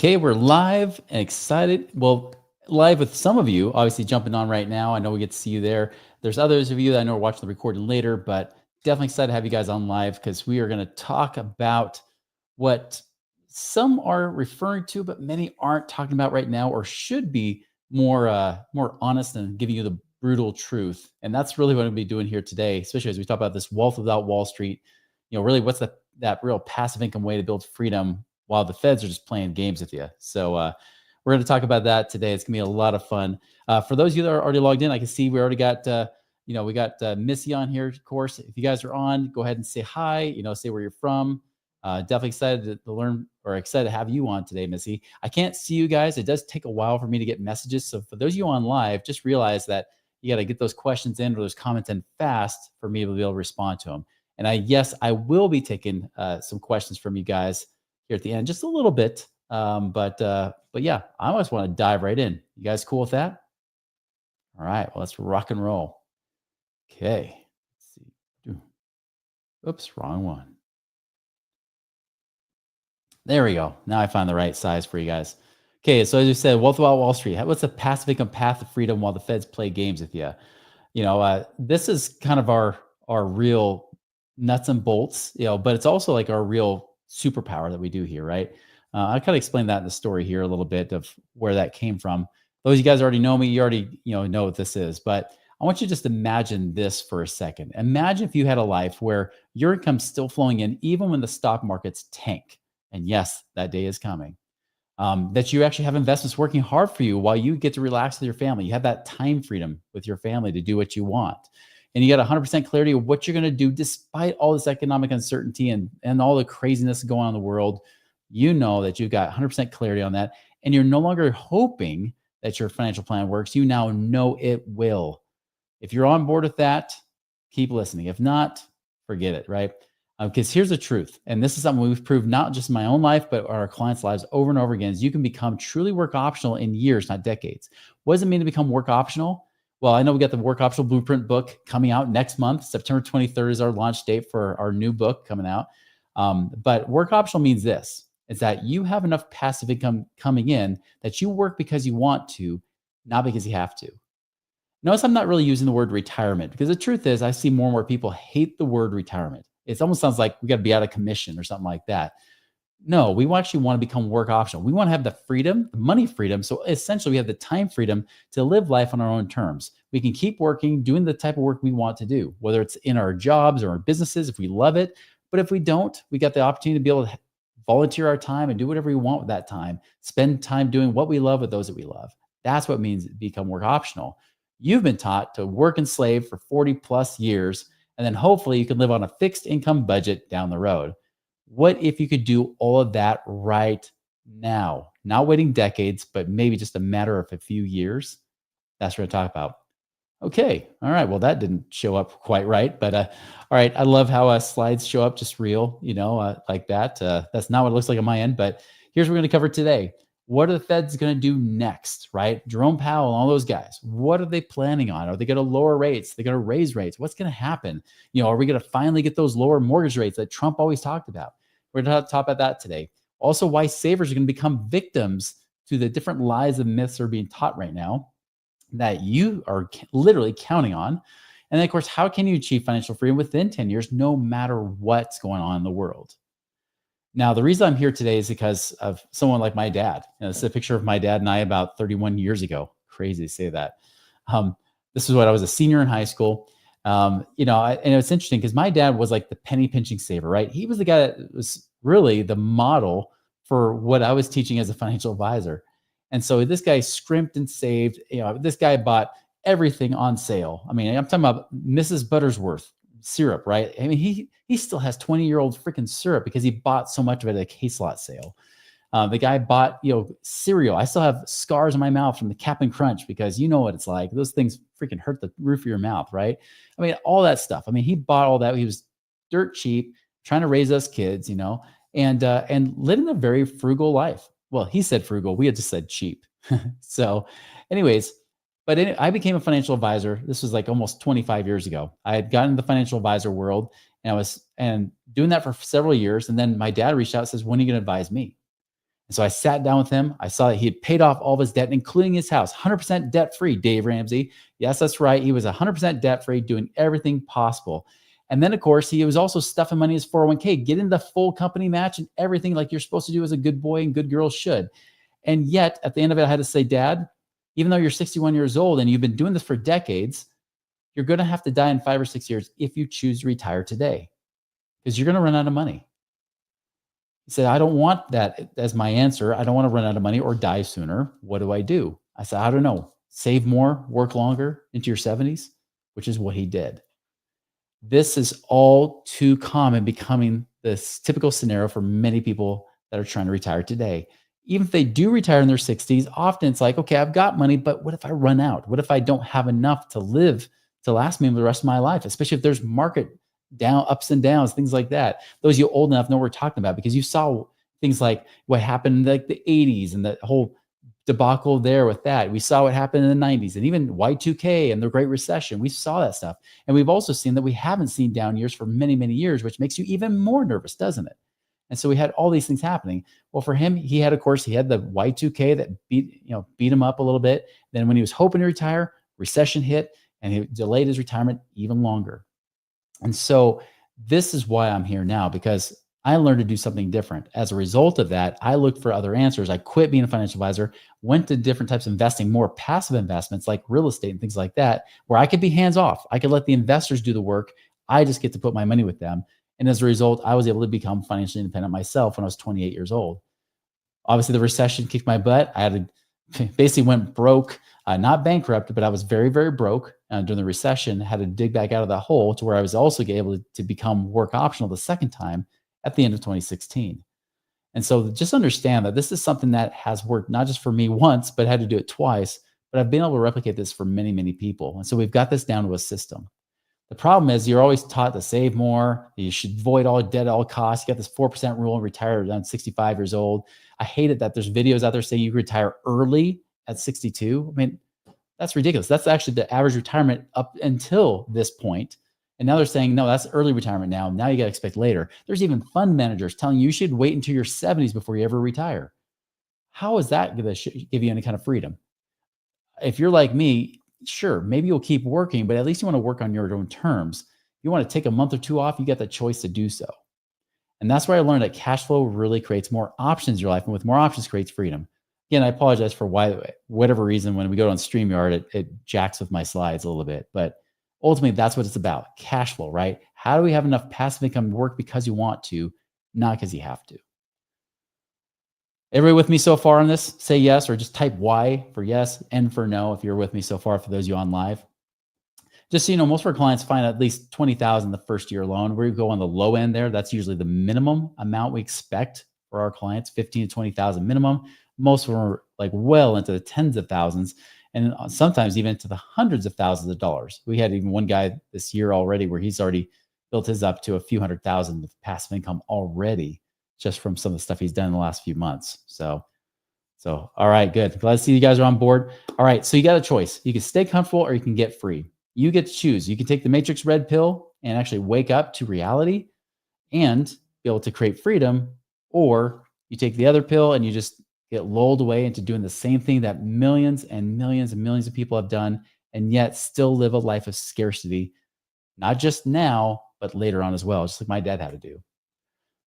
Okay, we're live and excited. Well, live with some of you, obviously jumping on right now. I know we get to see you there. There's others of you that I know are watching the recording later, but definitely excited to have you guys on live because we are going to talk about what some are referring to, but many aren't talking about right now, or should be more honest and giving you the brutal truth. And that's really what I'm going to be doing here today, especially as we talk about this wealth without Wall Street. Really, what's that real passive income way to build freedom while the feds are just playing games with you. So we're going to talk about that today. It's going to be a lot of fun. For those of you that are already logged in, I can see we already got, we got Missy on here, of course. If you guys are on, go ahead and say hi, say where you're from. Definitely excited to learn, or excited to have you on today, Missy. I can't see you guys. It does take a while for me to get messages. So for those of you on live, just realize that you got to get those questions in or those comments in fast for me to be able to respond to them. And I will be taking some questions from you guys here at the end, just a little bit. But yeah, I almost want to dive right in. You guys cool with that? All right, well, let's rock and roll. Okay. Let's see. Oops, wrong one. There we go. Now I found the right size for you guys. Okay, so as you said, Wealth Without Wall Street. What's the passive income path to freedom while the feds play games with you? This is kind of our real nuts and bolts, but it's also like our real superpower that we do here, right? I kind of explained that in the story here a little bit of where that came from. Those of you guys already know me, you already know what this is, but I want you to just imagine this for a second. Imagine if you had a life where your income's still flowing in even when the stock markets tank. And yes, that day is coming. That you actually have investments working hard for you while you get to relax with your family. You have that time freedom with your family to do what you want. And you got 100% clarity of what you're going to do despite all this economic uncertainty and all the craziness going on in the world. You know that you've got 100% clarity on that. And you're no longer hoping that your financial plan works. You now know it will. If you're on board with that, keep listening. If not, forget it, right? Because here's the truth, and this is something we've proved not just in my own life, but our clients' lives over and over again, is you can become truly work optional in years, not decades. What does it mean to become work optional? Well, I know we got the Work Optional Blueprint book coming out next month. September 23rd is our launch date for our new book coming out. But work optional means this, is that you have enough passive income coming in that you work because you want to, not because you have to. Notice I'm not really using the word retirement, because the truth is I see more and more people hate the word retirement. It almost sounds like we got to be out of commission or something like that. No, we actually want to become work optional. We want to have the freedom, the money freedom. So essentially we have the time freedom to live life on our own terms. We can keep working, doing the type of work we want to do, whether it's in our jobs or our businesses, if we love it. But if we don't, we got the opportunity to be able to volunteer our time and do whatever we want with that time, spend time doing what we love with those that we love. That's what it means to become work optional. You've been taught to work and slave for 40 plus years, and then hopefully you can live on a fixed income budget down the road. What if you could do all of that right now? Not waiting decades, but maybe just a matter of a few years. That's what we're going to talk about. Okay. All right. Well, that didn't show up quite right, but all right. I love how slides show up just real, like that. That's not what it looks like on my end, but here's what we're going to cover today. What are the feds going to do next, right? Jerome Powell, all those guys, what are they planning on? Are they going to lower rates? Are they going to raise rates? What's going to happen? Are we going to finally get those lower mortgage rates that Trump always talked about? We're going to talk about that today. Also, why savers are going to become victims to the different lies and myths that are being taught right now that you are literally counting on. And then, of course, how can you achieve financial freedom within 10 years, no matter what's going on in the world? Now, the reason I'm here today is because of someone like my dad. This is a picture of my dad and I about 31 years ago. Crazy to say that. This is when I was a senior in high school. And it's interesting because my dad was like the penny pinching saver, right? He was the guy that was really the model for what I was teaching as a financial advisor. And so this guy scrimped and saved. This guy bought everything on sale. I mean, I'm talking about Mrs. Buttersworth syrup, right? I mean, he still has 20-year-old freaking syrup because he bought so much of it at a case lot sale. The guy bought, cereal. I still have scars on my mouth from the Cap'n Crunch because you know what it's like. Those things freaking hurt the roof of your mouth, right? I mean, all that stuff. I mean, he bought all that. He was dirt cheap, trying to raise us kids, and living a very frugal life. Well, he said frugal. We had just said cheap. So anyways, I became a financial advisor. This was like almost 25 years ago. I had gotten into the financial advisor world and I was doing that for several years. And then my dad reached out and says, when are you going to advise me? And so I sat down with him. I saw that he had paid off all of his debt, including his house, 100% debt free, Dave Ramsey. Yes, that's right. He was 100% debt free, doing everything possible. And then, of course, he was also stuffing money in his 401k, getting the full company match and everything like you're supposed to do as a good boy and good girl should. And yet, at the end of it, I had to say, Dad, even though you're 61 years old and you've been doing this for decades, you're going to have to die in 5 or 6 years if you choose to retire today because you're going to run out of money. He said, I don't want that as my answer. I don't want to run out of money or die sooner. What do I do? I said, I don't know. Save more, work longer into your 70s, which is what he did. This is all too common becoming this typical scenario for many people that are trying to retire today. Even if they do retire in their 60s, often it's like, okay, I've got money, but what if I run out? What if I don't have enough to live to last me the rest of my life, especially if there's market down, ups and downs, things like that. Those of you old enough know what we're talking about because you saw things like what happened in like the 80s and the whole debacle there with that. We saw what happened in the 90s and even Y2K and the Great Recession. We saw that stuff. And we've also seen that we haven't seen down years for many, many years, which makes you even more nervous, doesn't it? And so we had all these things happening. Well, for him, he had, of course, he had the Y2K that beat him up a little bit. Then when he was hoping to retire, recession hit and he delayed his retirement even longer. And so this is why I'm here now, because I learned to do something different. As a result of that, I looked for other answers. I quit being a financial advisor, went to different types of investing, more passive investments like real estate and things like that, where I could be hands off. I could let the investors do the work. I just get to put my money with them. And as a result, I was able to become financially independent myself when I was 28 years old. Obviously, the recession kicked my butt. I had to basically went broke, not bankrupt, but I was very, very broke during the recession. Had to dig back out of that hole to where I was also able to become work optional the second time at the end of 2016. And so just understand that this is something that has worked not just for me once, but had to do it twice. But I've been able to replicate this for many, many people. And so we've got this down to a system. The problem is you're always taught to save more. You should avoid all debt at all costs. You got this 4% rule and retire around 65 years old. I hate it that there's videos out there saying you retire early at 62. I mean, that's ridiculous. That's actually the average retirement up until this point. And now they're saying, no, that's early retirement now. Now you got to expect later. There's even fund managers telling you should wait until your 70s before you ever retire. How is that going to give you any kind of freedom? If you're like me, sure, maybe you'll keep working, but at least you want to work on your own terms. You want to take a month or two off, you got the choice to do so. And that's where I learned that cash flow really creates more options in your life. And with more options creates freedom. Again, I apologize for whatever reason, when we go on StreamYard, it jacks with my slides a little bit. But ultimately, that's what it's about. Cash flow, right? How do we have enough passive income to work because you want to, not because you have to? Everybody with me so far on this? Say yes, or just type Y for yes, N for no if you're with me so far, for those of you on live. Just so you know, most of our clients find at least 20,000 the first year loan. We go on the low end there. That's usually the minimum amount we expect for our clients, 15 to 20,000 minimum. Most of them are like well into the tens of thousands and sometimes even to the hundreds of thousands of dollars. We had even one guy this year already where he's already built his up to a few $100,000 of passive income already, just from some of the stuff he's done in the last few months. So all right, good. Glad to see you guys are on board. All right, so you got a choice. You can stay comfortable or you can get free. You get to choose. You can take the Matrix Red Pill and actually wake up to reality and be able to create freedom, or you take the other pill and you just get lulled away into doing the same thing that millions and millions and millions of people have done, and yet still live a life of scarcity, not just now, but later on as well, just like my dad had to do.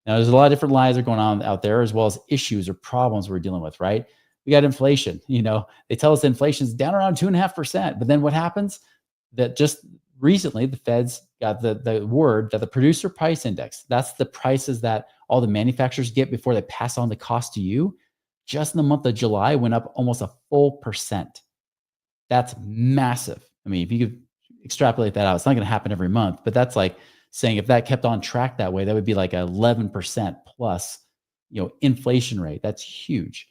Now, there's a lot of different lies that are going on out there, as well as issues or problems we're dealing with, right? We got inflation. They tell us inflation is down around 2.5%, but then what happens? That just recently the Feds got the word that the producer price index, that's the prices that all the manufacturers get before they pass on the cost to you, just in the month of July went up almost a full percent. That's massive. I mean, if you could extrapolate that out, it's not going to happen every month, but that's like saying if that kept on track that way, that would be like 11% plus, inflation rate. That's huge.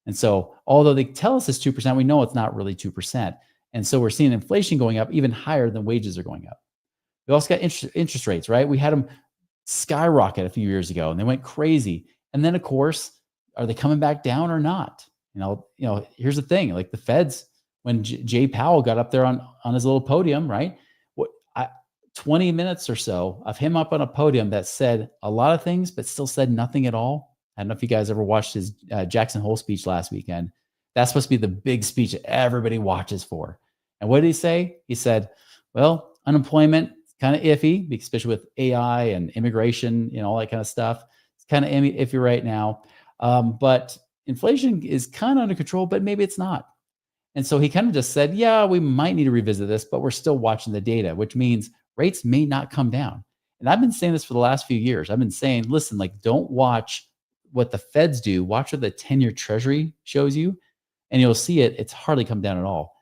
And so although they tell us it's 2%, we know it's not really 2%. And so we're seeing inflation going up even higher than wages are going up. We also got interest rates, right? We had them skyrocket a few years ago and they went crazy. And then of course, are they coming back down or not? Here's the thing, like the Feds, when Jay Powell got up there on his little podium, right? 20 minutes or so of him up on a podium that said a lot of things, but still said nothing at all. I don't know if you guys ever watched his Jackson Hole speech last weekend. That's supposed to be the big speech that everybody watches for. And what did he say? He said, well, unemployment is kind of iffy, especially with AI and immigration, all that kind of stuff. It's kind of iffy right now. But inflation is kind of under control, but maybe it's not. And so he kind of just said, yeah, we might need to revisit this, but we're still watching the data, which means rates may not come down. And I've been saying this for the last few years. I've been saying, listen, like, don't watch what the feds do, watch what the 10-year treasury shows you, and you'll see it's hardly come down at all.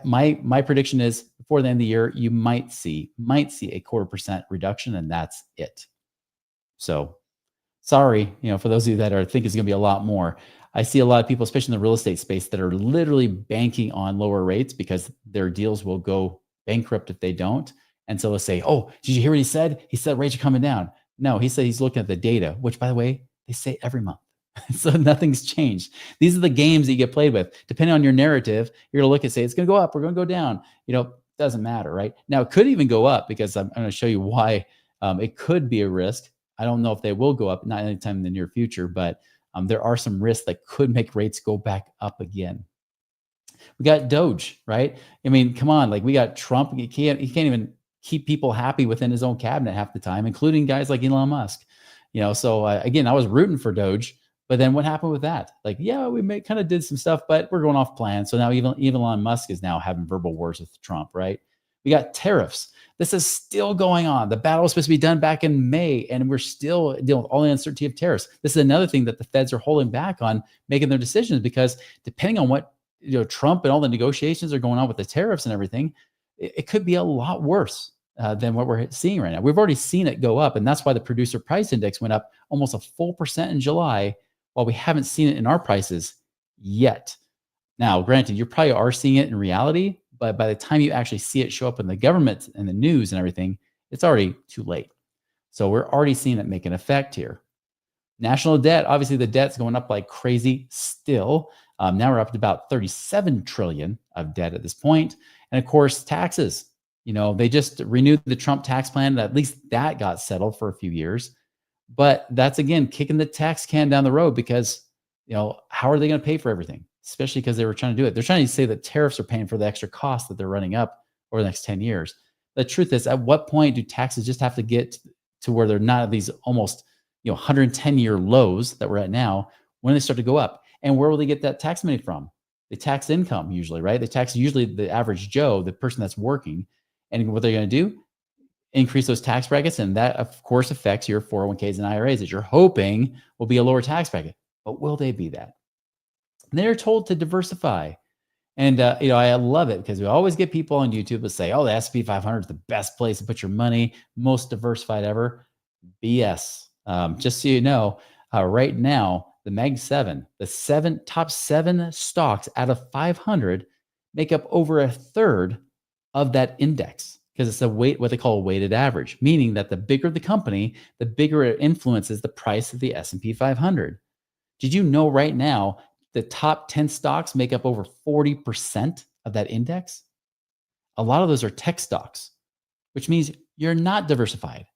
My prediction is before the end of the year, you might see a 0.25% reduction, and that's it. So sorry, for those of you that are think it's going to be a lot more. I see a lot of people, especially in the real estate space, that are literally banking on lower rates because their deals will go bankrupt if they don't. And so they'll say, "Oh, did you hear what he said? He said rates are coming down." No, he said he's looking at the data, which, by the way, they say every month. So nothing's changed. These are the games that you get played with. Depending on your narrative, you're going to look and say it's going to go up, we're going to go down. Doesn't matter, right? Now it could even go up because I'm going to show you why it could be a risk. I don't know if they will go up, not anytime in the near future, but there are some risks that could make rates go back up again. We got Doge, right? I mean, come on, like we got Trump. He can't even keep people happy within his own cabinet half the time, including guys like Elon Musk. So again, I was rooting for Doge, but then what happened with that? Like, yeah, we kind of did some stuff, but we're going off plan. So now even Elon Musk is now having verbal wars with Trump, right? We got tariffs. This is still going on. The battle was supposed to be done back in May, and we're still dealing with all the uncertainty of tariffs. This is another thing that the feds are holding back on making their decisions because depending on what Trump and all the negotiations are going on with the tariffs and everything, it could be a lot worse than what we're seeing right now. We've already seen it go up, and that's why the producer price index went up almost a full percent in July, while we haven't seen it in our prices yet. Now, granted, you probably are seeing it in reality, but by the time you actually see it show up in the government and the news and everything, it's already too late. So we're already seeing it make an effect here. National debt, obviously the debt's going up like crazy still. Now we're up to about 37 trillion of debt at this point. And of course, taxes. They just renewed the Trump tax plan. At least that got settled for a few years. But that's, again, kicking the tax can down the road because, how are they going to pay for everything? Especially because they were trying to do it. They're trying to say that tariffs are paying for the extra costs that they're running up over the next 10 years. The truth is, at what point do taxes just have to get to where they're not at these almost 110-year lows that we're at now when they start to go up? And where will they get that tax money from? They tax income usually, right? They tax usually the average Joe, the person that's working. And what they're going to do, increase those tax brackets. And that, of course, affects your 401ks and IRAs that you're hoping will be a lower tax bracket. But will they be that? And they're told to diversify. And, I love it because we always get people on YouTube that say, oh, the S&P 500 is the best place to put your money, most diversified ever. BS. Just so you know, right now, the Mag 7, the top seven stocks out of 500 make up over a third of that index because it's what they call a weighted average, meaning that the bigger the company, the bigger it influences the price of the S&P 500. Did you know right now the top 10 stocks make up over 40% of that index? A lot of those are tech stocks, which means you're not diversified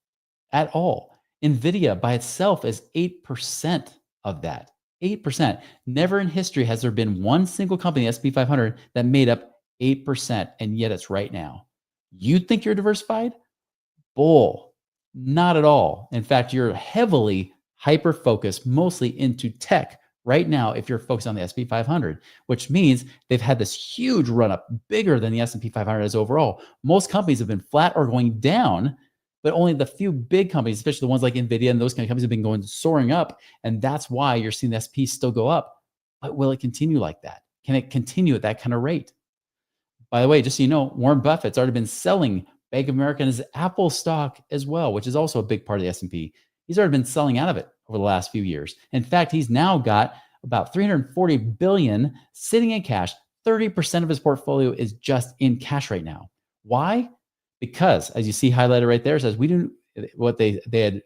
at all. NVIDIA by itself is 8% of that. 8%. Never in history has there been one single company, S&P 500, that made up 8%, and yet it's right now. You think you're diversified? Bull. Not at all. In fact, you're heavily hyper-focused mostly into tech right now if you're focused on the S&P 500, which means they've had this huge run-up, bigger than the S&P 500 is overall. Most companies have been flat or going down, but only the few big companies, especially the ones like NVIDIA and those kind of companies, have been soaring up, and that's why you're seeing the S&P still go up. But will it continue like that? Can it continue at that kind of rate? By the way, just so you know, Warren Buffett's already been selling Bank of America and his Apple stock as well, which is also a big part of the S&P. He's already been selling out of it over the last few years. In fact, he's now got about $340 billion sitting in cash. 30% of his portfolio is just in cash right now. Why? Because, as you see highlighted right there, it says we do what they had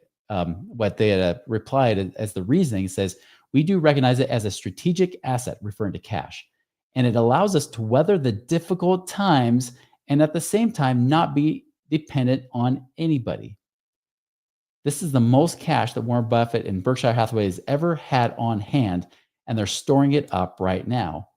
replied as the reasoning says we do recognize it as a strategic asset, referring to cash, and it allows us to weather the difficult times and at the same time not be dependent on anybody. This is the most cash that Warren Buffett and Berkshire Hathaway has ever had on hand, and they're storing it up right now.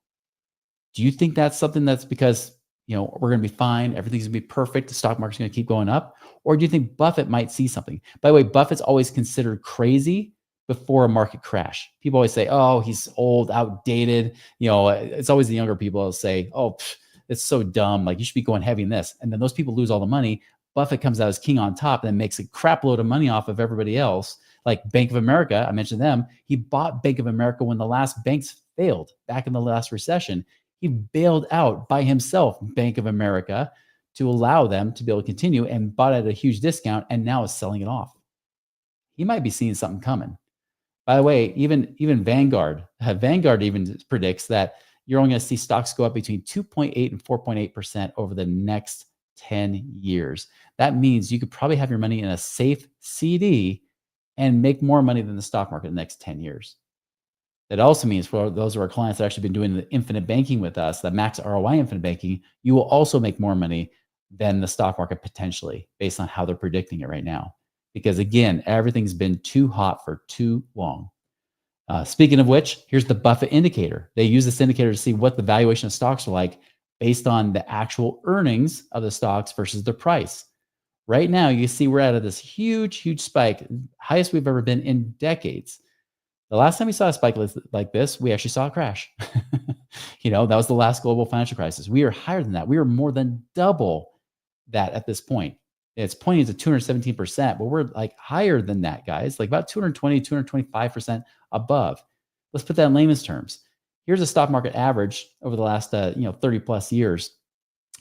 Do you think that's something that's because, we're gonna be fine, everything's gonna be perfect, the stock market's gonna keep going up? Or do you think Buffett might see something? By the way, Buffett's always considered crazy before a market crash. People always say, "Oh, he's old, outdated." It's always the younger people that say, "Oh, it's so dumb, like, you should be going heavy in this." And then those people lose all the money. Buffett comes out as king on top and makes a crap load of money off of everybody else. Like Bank of America, I mentioned them. He bought Bank of America when the last banks failed back in the last recession. He bailed out by himself Bank of America to allow them to be able to continue and bought at a huge discount and now is selling it off. He might be seeing something coming. By the way, even Vanguard even predicts that you're only going to see stocks go up between 2.8 and 4.8% over the next 10 years. That means you could probably have your money in a safe CD and make more money than the stock market in the next 10 years. That also means for those of our clients that have actually been doing the infinite banking with us, the max ROI infinite banking, you will also make more money than the stock market potentially based on how they're predicting it right now. Because again, everything's been too hot for too long. Speaking of which, here's the Buffett indicator. They use this indicator to see what the valuation of stocks are like based on the actual earnings of the stocks versus the price. Right now, you see we're out of this huge, huge spike, highest we've ever been in decades. The last time we saw a spike like this, we actually saw a crash. That was the last global financial crisis. We are higher than that. We are more than double that at this point. It's pointing to 217%, but we're like higher than that, guys, like about 220, 225% above. Let's put that in layman's terms. Here's a stock market average over the last 30 plus years.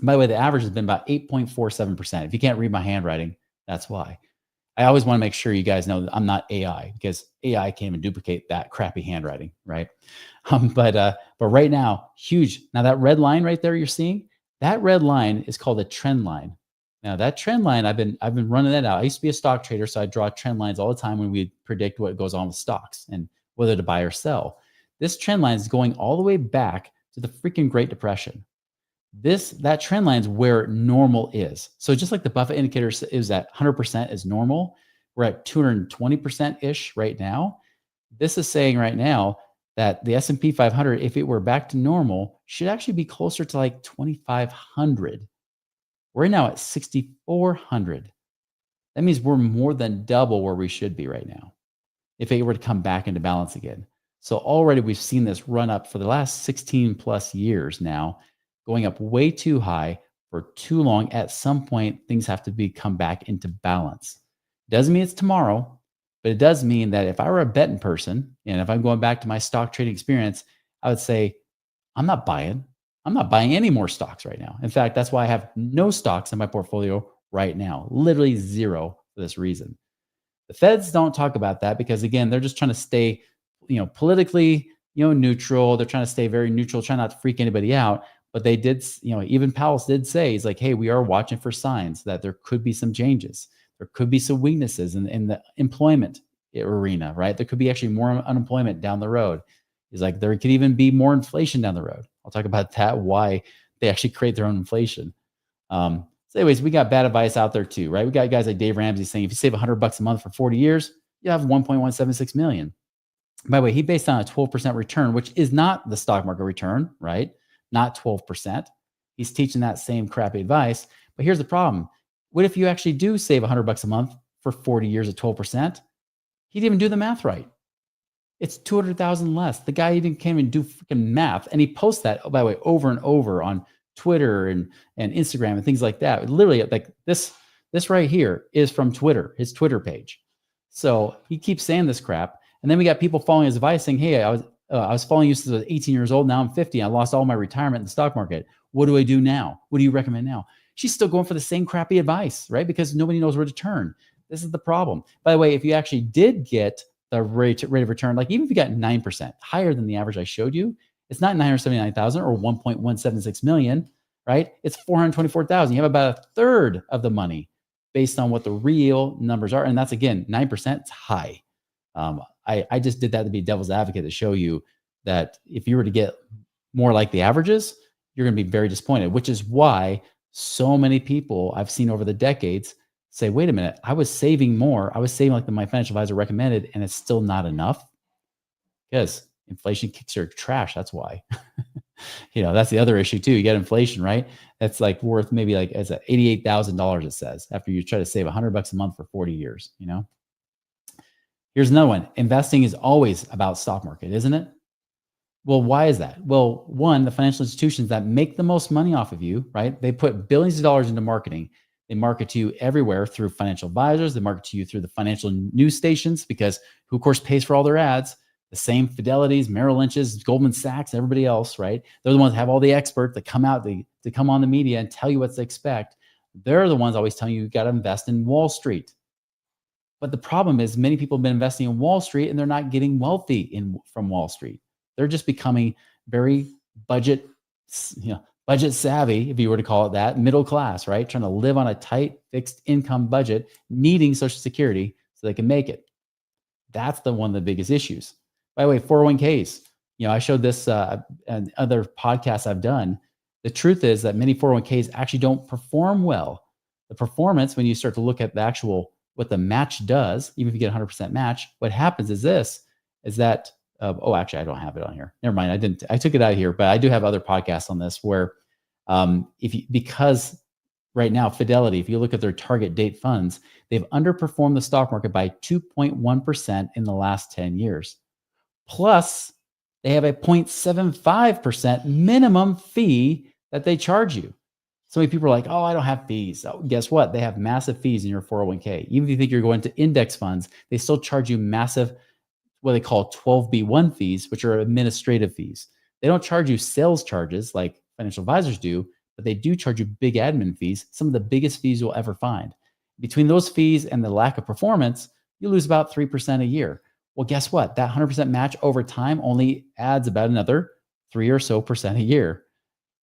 By the way, the average has been about 8.47%. If you can't read my handwriting, that's why. I always want to make sure you guys know that I'm not AI because AI can't even duplicate that crappy handwriting, right? But right now, huge. Now that red line right there you're seeing, that red line is called a trend line. Now that trend line, I've been running that out. I used to be a stock trader, so I draw trend lines all the time when we predict what goes on with stocks and whether to buy or sell. This trend line is going all the way back to the freaking Great Depression. That trend line is where normal is. So just like the Buffett indicator is at 100% is normal, we're at 220% ish right now. This is saying right now that the S&P 500, if it were back to normal, should actually be closer to like 2,500. We're now at 6,400. That means we're more than double where we should be right now if it were to come back into balance again. So already we've seen this run up for the last 16 plus years now, going up way too high for too long. At some point, things have to come back into balance. Doesn't mean it's tomorrow, but it does mean that if I were a betting person, and if I'm going back to my stock trading experience, I would say, I'm not buying any more stocks right now. In fact, that's why I have no stocks in my portfolio right now, literally zero for this reason. The Feds don't talk about that because again, they're just trying to stay, politically, neutral. They're trying to stay very neutral, trying not to freak anybody out. But they did, even Powell did say, he's like, hey, we are watching for signs that there could be some changes. There could be some weaknesses in the employment arena, right? There could be actually more unemployment down the road. He's like, there could even be more inflation down the road. I'll talk about that, why they actually create their own inflation. So anyways, we got bad advice out there too, right? We got guys like Dave Ramsey saying, if you save $100 a month for 40 years, you have 1.176 million. By the way, he based on a 12% return, which is not the stock market return, right? Not 12%. He's teaching that same crappy advice. But here's the problem. What if you actually do save $100 a month for 40 years at 12%? He didn't even do the math right. It's 200,000 less. The guy can't even do freaking math. And he posts that, by the way, over and over on Twitter and Instagram and things like that. Literally, like this right here is from Twitter, his Twitter page. So he keeps saying this crap. And then we got people following his advice saying, hey, I was following you since I was 18 years old. Now I'm 50. I lost all my retirement in the stock market. What do I do now? What do you recommend now? She's still going for the same crappy advice, right? Because nobody knows where to turn. This is the problem. By the way, if you actually did get the rate of return, like even if you got 9% higher than the average I showed you, it's not 979,000 or 1.176 million, right? It's 424,000. You have about a third of the money based on what the real numbers are. And that's, again, 9%. It's high. I just did that to be devil's advocate to show you that if you were to get more like the averages, you're going to be very disappointed, which is why so many people I've seen over the decades say, wait a minute, I was saving more. I was saving like my financial advisor recommended, and it's still not enough because inflation kicks your trash. That's why. That's the other issue too. You get inflation, right? That's like worth maybe like as a $88,000, it says, after you try to save $100 a month for 40 years. Here's another one. Investing is always about stock market, isn't it? Well, why is that? Well, one, the financial institutions that make the most money off of you, right? They put billions of dollars into marketing. They market to you everywhere through financial advisors. They market to you through the financial news stations because who, of course, pays for all their ads? The same Fidelities, Merrill Lynch's, Goldman Sachs, everybody else, right? They're the ones that have all the experts that come out, to come on the media and tell you what to expect. They're the ones always telling you got to invest in Wall Street. But the problem is many people have been investing in Wall Street and they're not getting wealthy from Wall Street. They're just becoming very budget, budget savvy, if you were to call it that, middle class, right? Trying to live on a tight fixed income budget, needing Social Security so they can make it. That's one of the biggest issues. By the way, 401ks, I showed this and other podcasts I've done. The truth is that many 401ks actually don't perform well. The performance, when you start to look at the actual, what the match does, even if you get 100% match, what happens is that, actually, I don't have it on here. Never mind. I took it out of here, but I do have other podcasts on this where, because right now, Fidelity, if you look at their target date funds, they've underperformed the stock market by 2.1% in the last 10 years. Plus, they have a 0.75% minimum fee that they charge you. So many people are like, oh, I don't have fees. Oh, guess what? They have massive fees in your 401k. Even if you think you're going to index funds, they still charge you massive, what they call 12B1 fees, which are administrative fees. They don't charge you sales charges like financial advisors do, but they do charge you big admin fees, some of the biggest fees you'll ever find. Between those fees and the lack of performance, you lose about 3% a year. Well, guess what? That 100% match over time only adds about another 3 or so percent a year.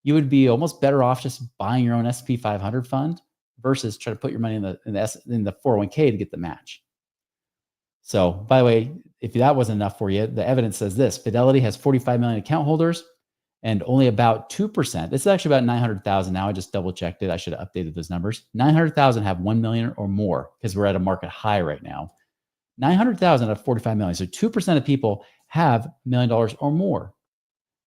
You would be almost better off just buying your own S&P 500 fund versus try to put your money in the 401k to get the match. So, by the way, if that wasn't enough for you, the evidence says this: Fidelity has 45 million account holders, and only about 2%. This is actually about 900,000 now. I just double checked it. I should have updated those numbers. 900,000 have 1 million or more because we're at a market high right now. 900,000 out of 45 million. So 2% of people have $1 million or more.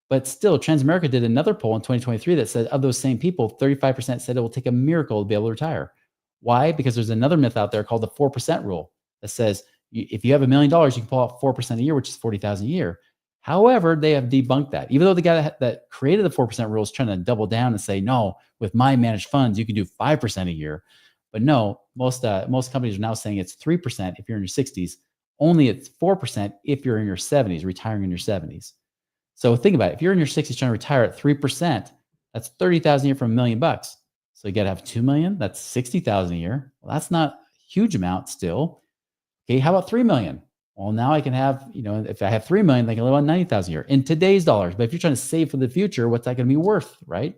But still, Transamerica did another poll in 2023 that said of those same people, 35% said it will take a miracle to be able to retire. Why? Because there's another myth out there called the 4% rule that says if you have $1 million, you can pull out 4% a year, which is 40,000 a year. However, they have debunked that. Even though the guy that created the 4% rule is trying to double down and say, no, with my managed funds, you can do 5% a year. But no, most companies are now saying it's 3% if you're in your 60s. Only it's 4% if you're in your 70s, retiring in your 70s. So think about it. If you're in your 60s trying to retire at 3%, that's 30,000 a year from $1 million. So you got to have 2 million. That's 60,000 a year. Well, that's not a huge amount still. Okay, how about 3 million? Well, now I can have, if I have 3 million, I can live on 90,000 a year in today's dollars. But if you're trying to save for the future, what's that going to be worth, right?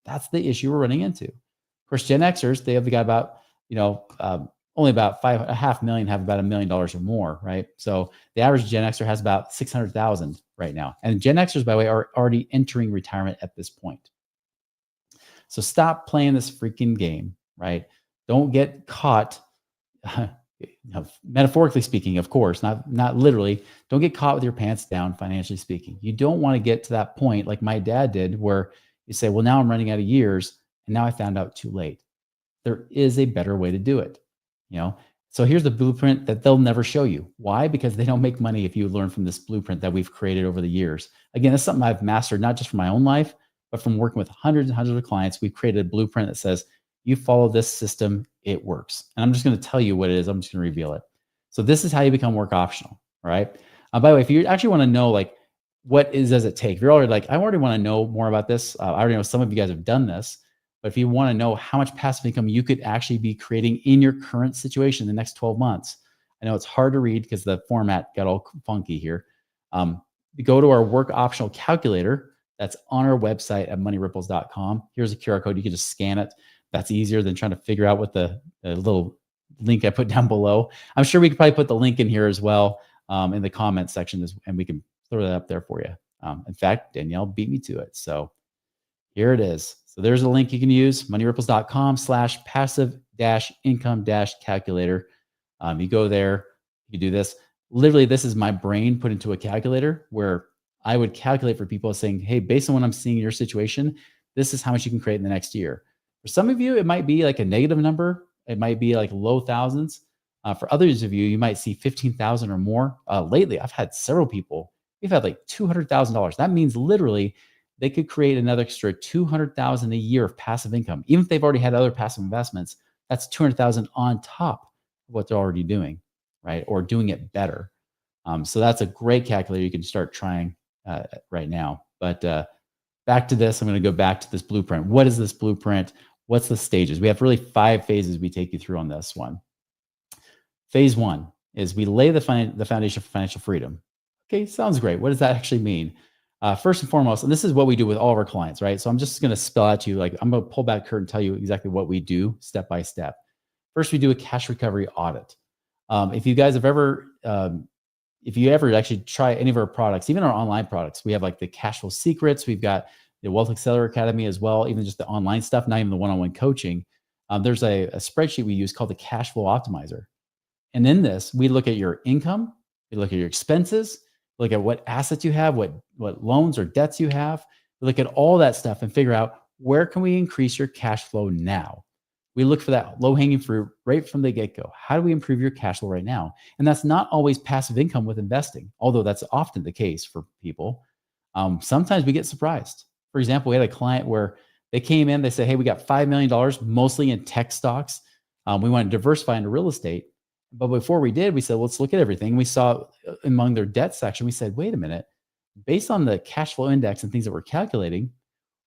That's the issue we're running into. Of course, Gen Xers, they have got about, only about 5.5 million have about $1 million or more, right? So the average Gen Xer has about 600,000 right now. And Gen Xers, by the way, are already entering retirement at this point. So stop playing this freaking game, right? Don't get caught, metaphorically speaking, of course, not literally. Don't get caught with your pants down, financially speaking. You don't want to get to that point like my dad did, where you say, well, now I'm running out of years, and now I found out too late. There is a better way to do it. So here's the blueprint that they'll never show you. Why? Because they don't make money if you learn from this blueprint that we've created over the years. Again, it's something I've mastered, not just from my own life, but from working with hundreds and hundreds of clients. We've created a blueprint that says, you follow this system, it works. And I'm just going to tell you what it is. I'm just going to reveal it. So this is how you become work optional. All right. By the way, if you actually want to know, like, does it take? If you're already like, I already want to know more about this. I already know some of you guys have done this. But if you want to know how much passive income you could actually be creating in your current situation in the next 12 months, I know it's hard to read because the format got all funky here. You go to our work optional calculator. That's on our website at moneyripples.com. Here's a QR code. You can just scan it. That's easier than trying to figure out what the little link I put down below. I'm sure we could probably put the link in here as well in the comment section, and we can throw that up there for you. In fact, Danielle beat me to it. So Here it is. So there's a link you can use, moneyripples.com/passive-income-calculator. You go there, you do this. Literally, this is my brain put into a calculator where I would calculate for people saying, hey, based on what I'm seeing in your situation, this is how much you can create in the next year. For some of you, it might be like a negative number. It might be like low thousands. For others of you, you might see 15,000 or more. Lately, I've had several people, we've had like $200,000. That means literally they could create another extra 200,000 a year of passive income. Even if they've already had other passive investments, that's 200,000 on top of what they're already doing, right? Or doing it better. So that's a great calculator you can start trying right now. But back to this, I'm going to go back to this blueprint. What is this blueprint? What's the stages? We have really 5 phases we take you through on this one. Phase 1 is we lay the foundation for financial freedom. Okay, sounds great. What does that actually mean? First and foremost, and this is what we do with all of our clients, right? So I'm just going to spell out to you, like I'm going to pull back curtain and tell you exactly what we do step by step. First, we do a cash recovery audit. If you guys have ever, if you ever actually try any of our products, even our online products, we have like the cash flow secrets. We've got the Wealth Accelerator Academy as well, even just the online stuff, not even the one-on-one coaching. There's a spreadsheet we use called the cash flow optimizer. And in this, we look at your income, we look at your expenses, look at what assets you have, what loans or debts you have. We look at all that stuff and figure out where can we increase your cash flow now. We look for that low-hanging fruit right from the get-go. How do we improve your cash flow right now? And that's not always passive income with investing, although that's often the case for people. Sometimes we get surprised. For example, we had a client where they came in, they said, hey, we got $5 million, mostly in tech stocks. We want to diversify into real estate. But before we did, we said, let's look at everything. We saw among their debt section, we said, wait a minute, based on the cash flow index and things that we're calculating,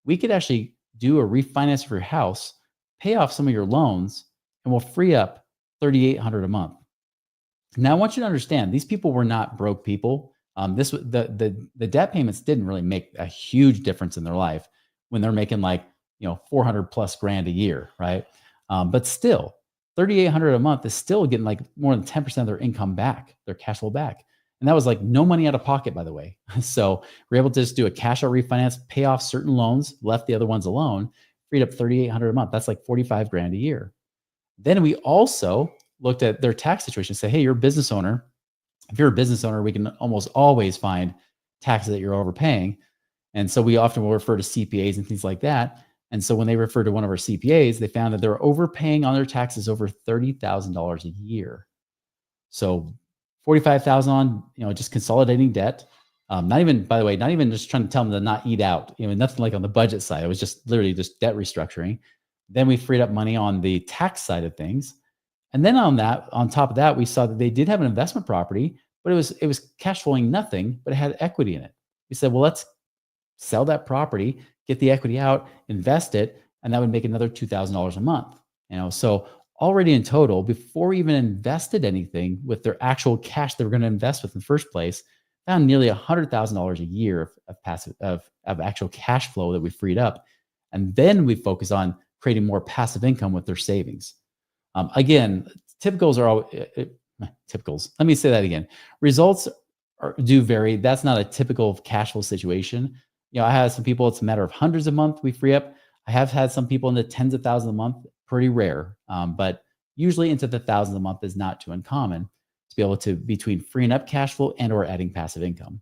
we could actually do a refinance for your house, pay off some of your loans, and we'll free up $3,800 a month. Now, I want you to understand, these people were not broke people. This the debt payments didn't really make a huge difference in their life when they're making like 400 plus grand a year, right? But still, 3,800 a month is still getting like more than 10% of their income back, their cash flow back. And that was like no money out of pocket, by the way. So we're able to just do a cash out refinance, pay off certain loans, left the other ones alone, freed up 3,800 a month. That's like 45 grand a year. Then we also looked at their tax situation and say, hey, you're a business owner. If you're a business owner, we can almost always find taxes that you're overpaying. And so we often will refer to CPAs and things like that. And so when they referred to one of our CPAs, they found that they're overpaying on their taxes over $30,000 a year. So 45,000 on, just consolidating debt. Not even, by the way, not even just trying to tell them to not eat out, nothing like on the budget side. It was just literally just debt restructuring. Then we freed up money on the tax side of things. And then on top of that, we saw that they did have an investment property, but it was cash flowing nothing, but it had equity in it. We said, well, let's sell that property, get the equity out, invest it, and that would make another $2,000 a month. So already in total, before we even invested anything with their actual cash they were going to invest with in the first place, found nearly $100,000 a year of passive of actual cash flow that we freed up, and then we focus on creating more passive income with their savings. Again, typicals are all typicals. Let me say that again. Results do vary. That's not a typical cash flow situation. I have some people, it's a matter of hundreds a month we free up. I have had some people in the tens of thousands a month, pretty rare. But usually into the thousands a month is not too uncommon to be able to between freeing up cash flow and or adding passive income.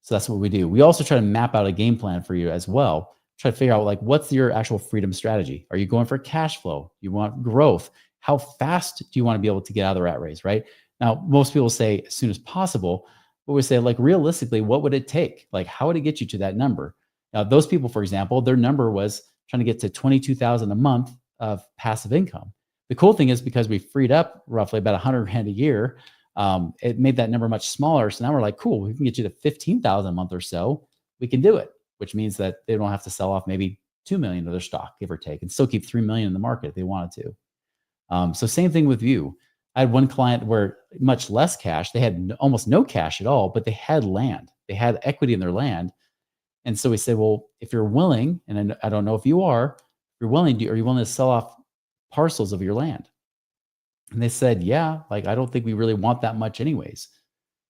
So that's what we do. We also try to map out a game plan for you as well. Try to figure out like, what's your actual freedom strategy? Are you going for cash flow? You want growth? How fast do you want to be able to get out of the rat race, right? Now, most people say as soon as possible, but we say like realistically, what would it take? Like, how would it get you to that number? Now, those people, for example, their number was trying to get to 22,000 a month of passive income. The cool thing is because we freed up roughly about 100 grand a year, it made that number much smaller. So now we're like, cool, we can get you to 15,000 a month or so. We can do it, which means that they don't have to sell off maybe 2 million of their stock, give or take, and still keep 3 million in the market if they wanted to. So same thing with you. I had one client where much less cash, they had almost no cash at all, but they had land. They had equity in their land. And so we said, well, if you're willing, and I don't know if you are, if you're willing, are you willing to sell off parcels of your land? And they said, yeah, like, I don't think we really want that much anyways. I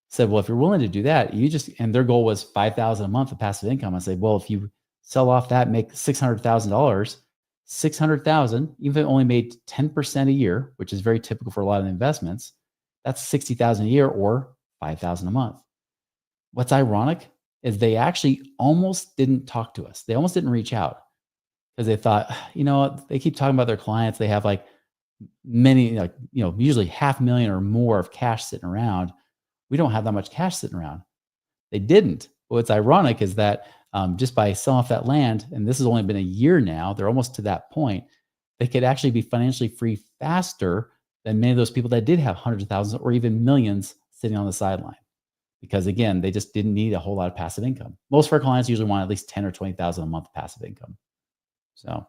said, well, if you're willing to do that, and their goal was 5,000 a month of passive income. I said, well, if you sell off that, make $600,000. 600,000, even if it only made 10% a year, which is very typical for a lot of investments, that's 60,000 a year or 5,000 a month. What's ironic is they actually almost didn't talk to us. They almost didn't reach out because they thought, you know what, they keep talking about their clients. They have like many, like, usually 500,000 or more of cash sitting around. We don't have that much cash sitting around. They didn't. What's ironic is that just by selling off that land, and this has only been a year now, they're almost to that point, they could actually be financially free faster than many of those people that did have hundreds of thousands or even millions sitting on the sideline. Because again, they just didn't need a whole lot of passive income. Most of our clients usually want at least 10 or 20,000 a month passive income. So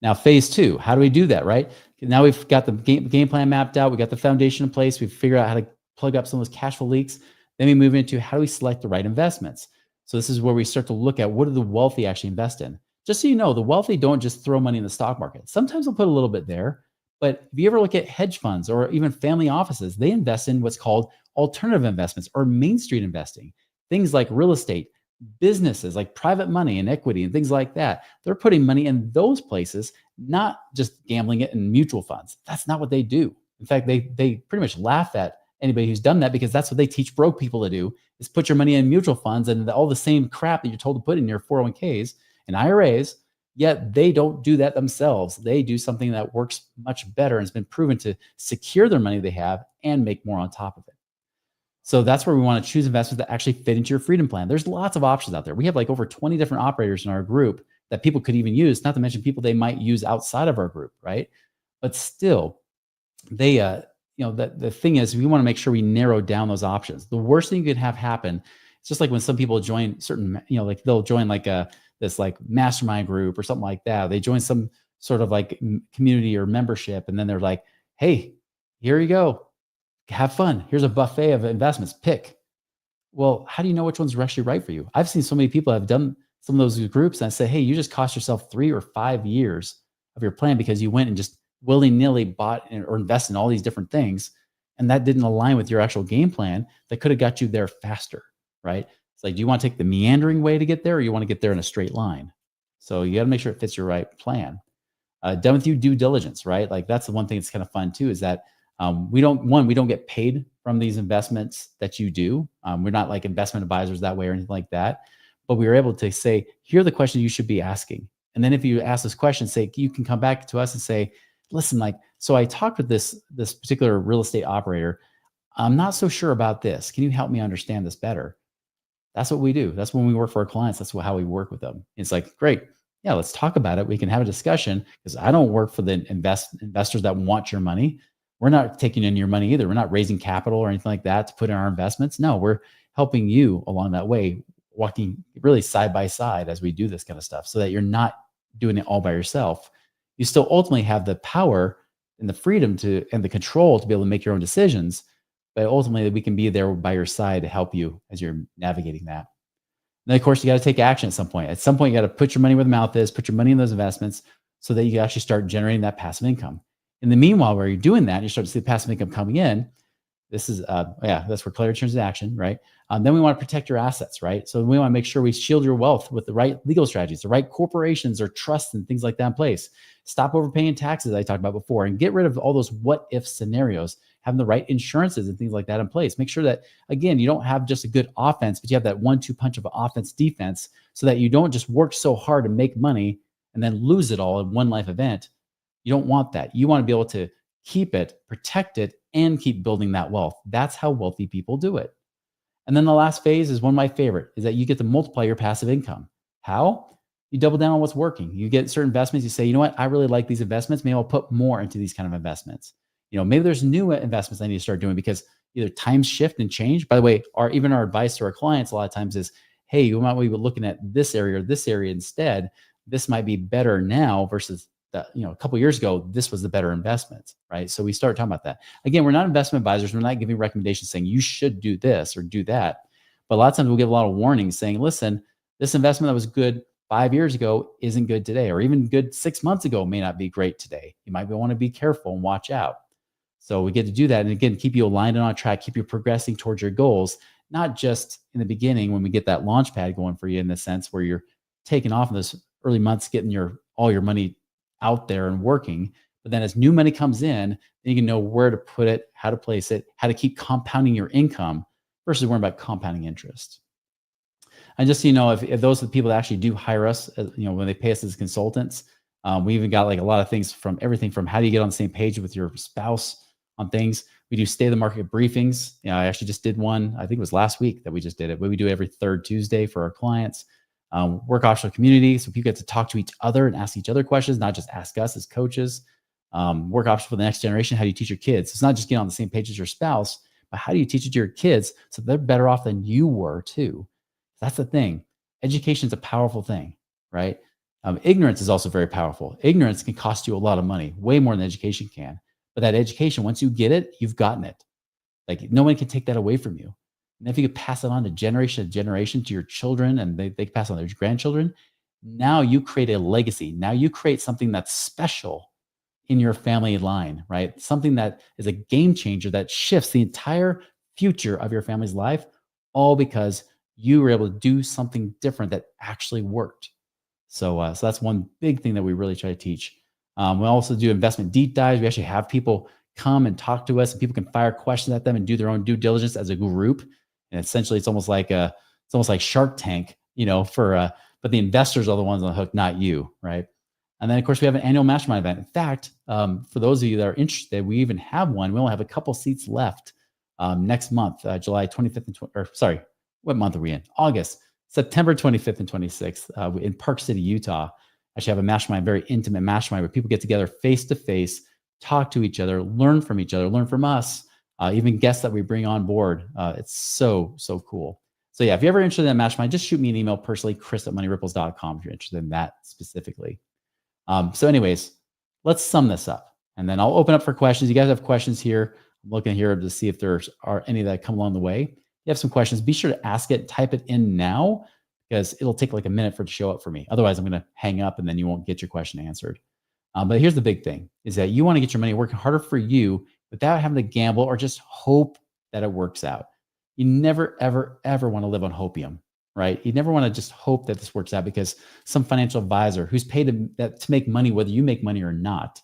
now phase two, how do we do that, right? Now we've got the game plan mapped out. We got the foundation in place. We've figured out how to plug up some of those cash flow leaks. Then we move into how do we select the right investments? So this is where we start to look at what do the wealthy actually invest in? Just so you know, the wealthy don't just throw money in the stock market. Sometimes they'll put a little bit there, but if you ever look at hedge funds or even family offices, they invest in what's called alternative investments or Main Street investing, things like real estate, businesses like private money and equity and things like that. They're putting money in those places, not just gambling it in mutual funds. That's not what they do. In fact, they pretty much laugh at anybody who's done that because that's what they teach broke people to do is put your money in mutual funds and all the same crap that you're told to put in your 401ks and IRAs, yet they don't do that themselves. They do something that works much better and has been proven to secure their money they have and make more on top of it. So that's where we want to choose investments that actually fit into your freedom plan. There's lots of options out there. We have like over 20 different operators in our group that people could even use, not to mention people they might use outside of our group, right? But still, they the thing is we want to make sure we narrow down those options. The worst thing you could have happen, it's just like when some people join certain, like they'll join like this like mastermind group or something like that. They join some sort of like community or membership, and then they're like, hey, here you go. Have fun. Here's a buffet of investments. Pick. Well, how do you know which one's actually right for you? I've seen so many people have done some of those groups and I say, hey, you just cost yourself 3 or 5 years of your plan because you went and just willy-nilly bought or invested in all these different things. And that didn't align with your actual game plan that could have got you there faster, right? It's like, do you want to take the meandering way to get there or you want to get there in a straight line? So you got to make sure it fits your right plan. Done with you due diligence, right? Like that's the one thing that's kind of fun too, is that we don't get paid from these investments that you do. We're not like investment advisors that way or anything like that. But we were able to say, here are the questions you should be asking. And then if you ask this question, say, you can come back to us and say, listen, like, so I talked with this particular real estate operator. I'm not so sure about this. Can you help me understand this better? That's what we do. That's when we work for our clients. That's how we work with them. It's like, great. Yeah, let's talk about it. We can have a discussion because I don't work for the investors that want your money. We're not taking in your money either. We're not raising capital or anything like that to put in our investments. No, we're helping you along that way, walking really side by side as we do this kind of stuff so that you're not doing it all by yourself. You still ultimately have the power and the freedom to and the control to be able to make your own decisions, but ultimately we can be there by your side to help you as you're navigating that. And then of course you got to take action at some point. At some point you got to put your money where the mouth is, put your money in those investments so that you can actually start generating that passive income. In the meanwhile, where you're doing that, you start to see the passive income coming in. This is, that's where clarity turns to action, right? Then we want to protect your assets, right? So we want to make sure we shield your wealth with the right legal strategies, the right corporations or trusts and things like that in place. Stop overpaying taxes I talked about before and get rid of all those what if scenarios, having the right insurances and things like that in place. Make sure that, again, you don't have just a good offense, but you have that 1-2 punch of offense defense so that you don't just work so hard to make money and then lose it all in one life event. You don't want that. You want to be able to keep it, protect it, and keep building that wealth. That's how wealthy people do it. And then the last phase is one of my favorite, is that you get to multiply your passive income. How? You double down on what's working. You get certain investments. You say, you know what? I really like these investments. Maybe I'll put more into these kind of investments. Maybe there's new investments I need to start doing because either times shift and change. By the way, even our advice to our clients a lot of times is, hey, you might be looking at this area or this area instead. This might be better now versus that, a couple of years ago, this was the better investment, right? So we start talking about that. Again, we're not investment advisors. We're not giving recommendations saying you should do this or do that. But a lot of times we'll give a lot of warnings saying, listen, this investment that was good 5 years ago isn't good today, or even good 6 months ago may not be great today. You might want to be careful and watch out. So we get to do that. And again, keep you aligned and on track, keep you progressing towards your goals, not just in the beginning when we get that launch pad going for you in the sense where you're taking off in those early months, getting all your money out there and working. But then as new money comes in, then you can know where to put it, how to place it, how to keep compounding your income versus worrying about compounding interest. And just so you know, if those are the people that actually do hire us, when they pay us as consultants, we even got like a lot of things from everything from how do you get on the same page with your spouse on things. We do state of the market briefings. I actually just did one. I think it was last week that we just did it. But we do every third Tuesday for our clients. Work offshore community, so people get to talk to each other and ask each other questions, not just ask us as coaches. Work offshore for the next generation. How do you teach your kids? It's not just getting on the same page as your spouse, but how do you teach it to your kids so they're better off than you were too? That's the thing. Education is a powerful thing, right? Ignorance is also very powerful. Ignorance can cost you a lot of money, way more than education can. But that education, once you get it, you've gotten it. Like no one can take that away from you. And if you could pass it on to generation to your children and they can pass on to their grandchildren, now you create a legacy. Now you create something that's special in your family line, right? Something that is a game changer that shifts the entire future of your family's life, all because you were able to do something different that actually worked. So that's one big thing that we really try to teach. We also do investment deep dives. We actually have people come and talk to us, and people can fire questions at them and do their own due diligence as a group. And essentially, it's almost like Shark Tank, but the investors are the ones on the hook, not you, right? And then, of course, we have an annual mastermind event. In fact, for those of you that are interested, we even have one. We only have a couple seats left next month, July 25th what month are we in? August, September 25th and 26th in Park City, Utah. Actually have a mastermind, very intimate mastermind where people get together face to face, talk to each other, learn from each other, learn from us, even guests that we bring on board. It's so cool. So yeah, if you're ever interested in that mastermind, just shoot me an email personally, chris@moneyripples.com if you're interested in that specifically. So anyways, let's sum this up and then I'll open up for questions. You guys have questions here. I'm looking here to see if there are any that come along the way. If you have some questions, be sure to ask it, type it in now because it'll take like a minute for it to show up for me. Otherwise, I'm going to hang up and then you won't get your question answered. But here's the big thing is that you want to get your money working harder for you without having to gamble or just hope that it works out. You never, ever, ever want to live on hopium, right? You never want to just hope that this works out because some financial advisor who's paid to make money, whether you make money or not,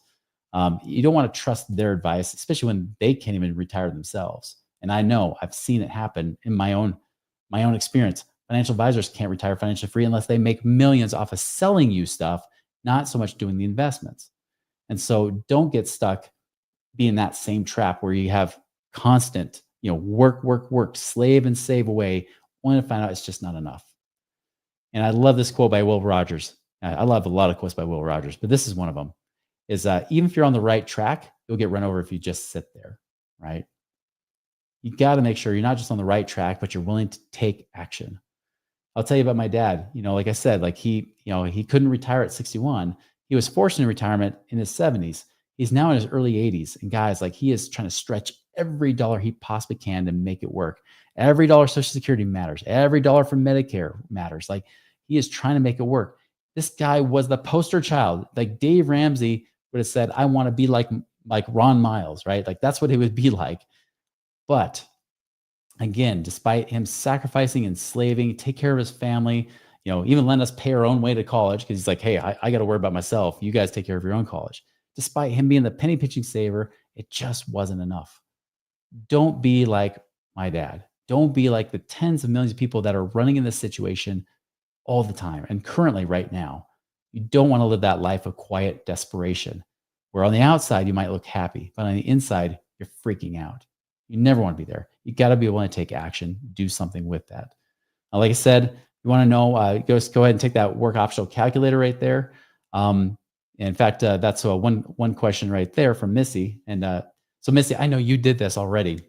you don't want to trust their advice, especially when they can't even retire themselves. And I know I've seen it happen in my own experience. Financial advisors can't retire financially free unless they make millions off of selling you stuff, not so much doing the investments. And so don't get stuck being that same trap where you have constant, work, slave and save away, only to find out it's just not enough. And I love this quote by Will Rogers. I love a lot of quotes by Will Rogers, but this is one of them, is even if you're on the right track, you'll get run over if you just sit there, right? You got to make sure you're not just on the right track, but you're willing to take action. I'll tell you about my dad. Like I said, like he couldn't retire at 61. He was forced into retirement in his 70s. He's now in his early 80s. And guys, like he is trying to stretch every dollar he possibly can to make it work. Every dollar Social Security matters. Every dollar from Medicare matters. Like he is trying to make it work. This guy was the poster child. Like Dave Ramsey would have said, I want to be like Ron Miles, right? Like that's what he would be like. But again, despite him sacrificing and slaving, take care of his family, even let us pay our own way to college because he's like, hey, I got to worry about myself. You guys take care of your own college. Despite him being the penny pinching saver, it just wasn't enough. Don't be like my dad. Don't be like the tens of millions of people that are running in this situation all the time and currently right now. You don't want to live that life of quiet desperation where on the outside you might look happy, but on the inside you're freaking out. You never want to be there. You got to be willing to take action, do something with that. Like I said, you want to know, go ahead and take that work optional calculator right there. In fact, that's one question right there from Missy. And so Missy, I know you did this already,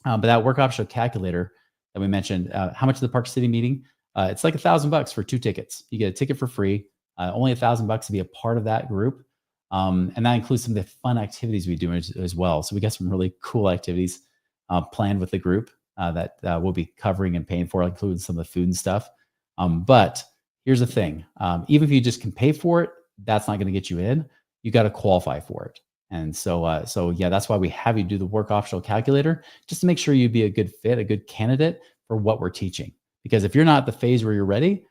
but that work optional calculator that we mentioned, how much is the Park City meeting? It's like $1,000 for 2 tickets. You get a ticket for free, only $1,000 to be a part of that group. And that includes some of the fun activities we do as well. So we got some really cool activities planned with the group that we'll be covering and paying for, including some of the food and stuff. But here's the thing. Even if you just can pay for it, that's not going to get you in. You got to qualify for it. And so yeah, that's why we have you do the work optional calculator, just to make sure you be a good fit, a good candidate for what we're teaching. Because if you're not at the phase where you're ready,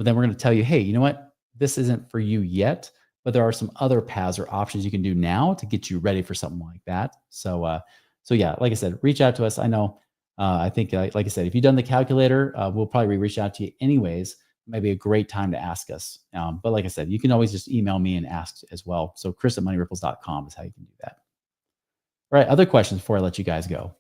then we're going to tell you, hey, you know what? This isn't for you yet, but there are some other paths or options you can do now to get you ready for something like that. So yeah, like I said, reach out to us. I know, I think, like I said, if you've done the calculator, we'll probably reach out to you anyways. Maybe a great time to ask us. But like I said, you can always just email me and ask as well. So chris@moneyripples.com is how you can do that. All right. Other questions before I let you guys go?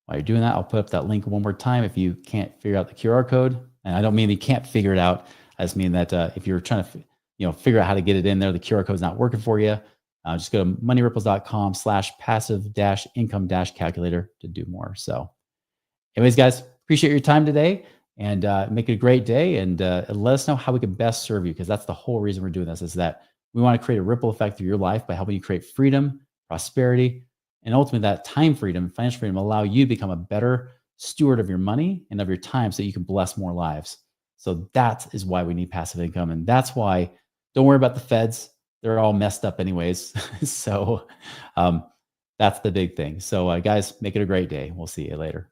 While you're doing that, I'll put up that link one more time if you can't figure out the QR code. And I don't mean you can't figure it out. I just mean that if you're trying to, figure out how to get it in there, the QR code is not working for you. Just go to moneyripples.com/passive income calculator to do more. So, anyways, guys, appreciate your time today and make it a great day. And let us know how we can best serve you because that's the whole reason we're doing this is that we want to create a ripple effect through your life by helping you create freedom, prosperity, and ultimately that time freedom, financial freedom, allow you to become a better steward of your money and of your time so you can bless more lives. So that is why we need passive income. And that's why don't worry about the feds. They're all messed up anyways. So um, that's the big thing. So guys, make it a great day. We'll see you later.